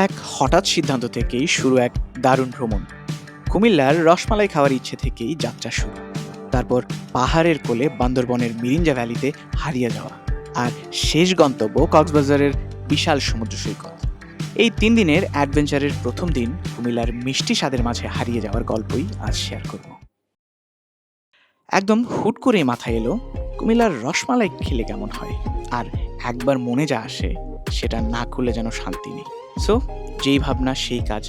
এক হঠাৎ সিদ্ধান্ত থেকেই শুরু এক দারুণ ভ্রমণ। কুমিল্লার রসমালাই খাওয়ার ইচ্ছে থেকেই যাত্রা শুরু। তারপর পাহাড়ের কোলে বান্দরবনের মিরিঞ্জা ভ্যালিতে হারিয়ে যাওয়া, আর শেষ গন্তব্য কক্সবাজারের বিশাল সমুদ্র সৈকত। এই ৩ দিনের অ্যাডভেঞ্চারের প্রথম দিন কুমিল্লার মিষ্টি স্বাদের মাঝে হারিয়ে যাওয়ার গল্পই আজ শেয়ার করব। একদম হুট করে মাথায় এলো কুমিল্লার রসমালাই খেলে কেমন হয়, আর একবার মনে যা আসে সেটা না করলে যেন শান্তি নেই। সো যেই ভাবনা সেই কাজ।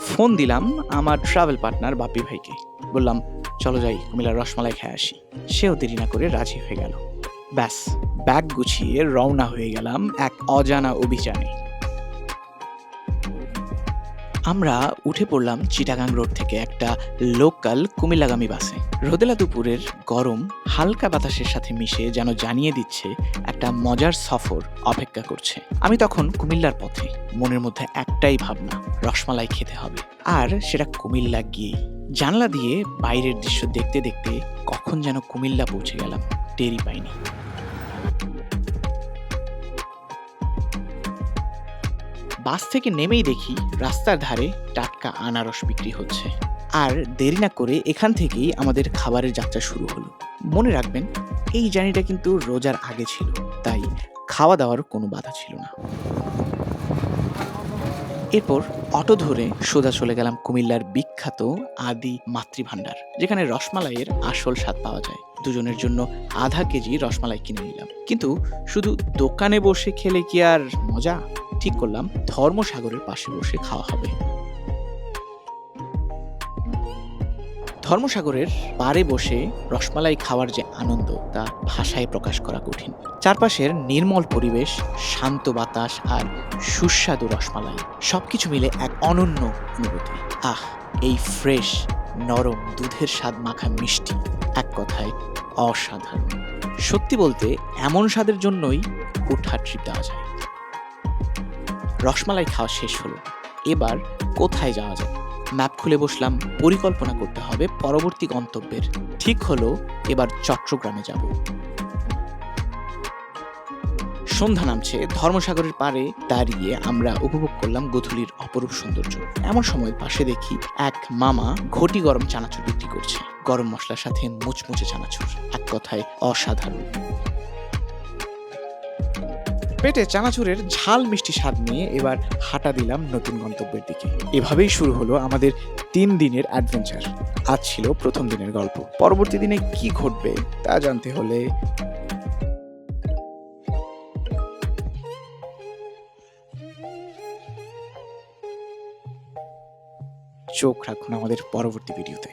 ফোন দিলাম আমার ট্রাভেল পার্টনার বাপ্পি ভাইকে, বললাম চলো যাই কুমিল্লার রসমালাই খেয়ে আসি। সেও দেরি না করে রাজি হয়ে গেল। ব্যাস, ব্যাগ গুছিয়ে রওনা হয়ে গেলাম এক অজানা অভিযানে। আমরা উঠে পড়লাম চিটাগাং রোড থেকে একটা লোকাল কুমিল্লাগামী বাসে। রোদেলা দুপুরের গরম হালকা বাতাসের সাথে মিশে যেন জানিয়ে দিচ্ছে একটা মজার সফর অপেক্ষা করছে। আমি তখন কুমিল্লার পথে, মনের মধ্যে একটাই ভাবনা, রসমালাই খেতে হবে, আর সেটা কুমিল্লা গিয়েই। জানলা দিয়ে বাইরের দৃশ্য দেখতে দেখতে কখন যেন কুমিল্লা পৌঁছে গেলাম, টেরই পাইনি। বাস থেকে নেমেই দেখি রাস্তার ধারে টাটকা আনারস বিক্রি হচ্ছে। আর দেরি না করে এখান থেকেই আমাদের খাবারের যাত্রা শুরু হলো। মনে রাখবেন, এই জার্নিটা কিন্তু রোজার আগে ছিল, তাই খাওয়া দাওয়ার কোনো বাধা ছিল না। এরপর অটো ধরে সোজা চলে গেলাম কুমিল্লার বিখ্যাত আদি মাতৃভাণ্ডার, যেখানে রসমালাইয়ের আসল স্বাদ পাওয়া যায়। দুজনের জন্য আধা কেজি রসমালাই কিনে নিলাম। কিন্তু শুধু দোকানে বসে খেলে কি আর মজা? ঠিক করলাম ধর্মসাগরের পাশে বসে খাওয়া হবে। ধর্মসাগরের পাড়ে বসে রসমালাই খাওয়ার যে আনন্দ, তা ভাষায় প্রকাশ করা কঠিন। চারপাশের নির্মল পরিবেশ, শান্ত বাতাস আর সুস্বাদু রসমালাই, সবকিছু মিলে এক অনন্য অনুভূতি। আহ, এই ফ্রেশ নরম দুধের স্বাদ মাখা মিষ্টি, এক কথায় অসাধারণ। সত্যি বলতে এমন স্বাদের জন্যই হুটহাট ট্রিপ দেওয়া যায়। রসমালাই খাওয়া শেষ হলো, এবার কোথায় যাওয়া যায়? ম্যাপ খুলে বসলাম, পরিকল্পনা করতে হবে পরবর্তী গন্তব্যের। ঠিক হলো এবার চট্টগ্রামে যাব। সন্ধ্যা নামছে, ধর্মসাগরের পাড়ে দাঁড়িয়ে আমরা উপভোগ করলাম গোধূলির অপরূপ সৌন্দর্য। এমন সময় পাশে দেখি এক মামা ঘটি গরম চানাচুর বিক্রি করছে। গরম মশলার সাথে মুচমুচে চানাচুর, এক কথায় অসাধারণ। পেটে চানাচুরের ঝাল মিষ্টি স্বাদ নিয়ে এবার হাঁটা দিলাম নতুন গন্তব্যের দিকে। এভাবেই শুরু হলো আমাদের 3 দিনের অ্যাডভেঞ্চার। আজ ছিল প্রথম দিনের গল্প। পরবর্তী দিনে কি ঘটবে তা জানতে হলে চোখ রাখুন আমাদের পরবর্তী ভিডিওতে।